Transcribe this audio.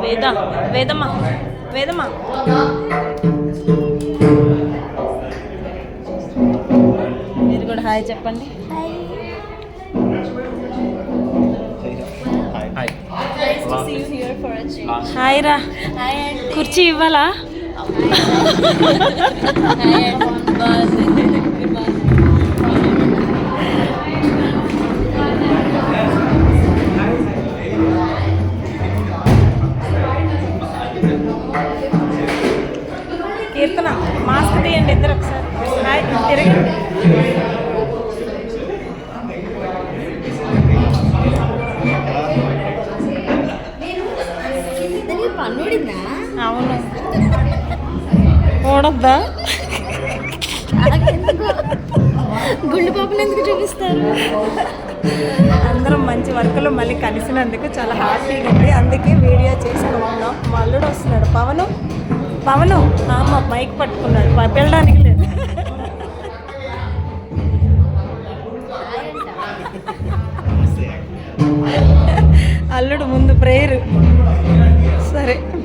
వేద వేదమ్మా వేదమ్మా మీరు కూడా హాయ్ చెప్పండి. హాయ్ రా. కుర్చీ ఇవ్వాలా? కీర్తన మాస్క్ తీయండి ఇద్దరు ఒకసారి. హాయ్ తిరగండి. అవును ఓడద్దా? గుండు పాపలు ఎందుకు చూపిస్తారు? అందరం మంచి వర్క్లో మళ్ళీ కలిసినందుకు చాలా హ్యాపీగా ఉంది. అందుకే వీడియో చేసుకుంటున్నాం. మా అల్లుడు వస్తున్నాడు పవను. పవను మా మైక్ పట్టుకున్నాడు, వెళ్ళడానికి లేదు. అల్లుడు ముందు ప్రేయరు. సరే.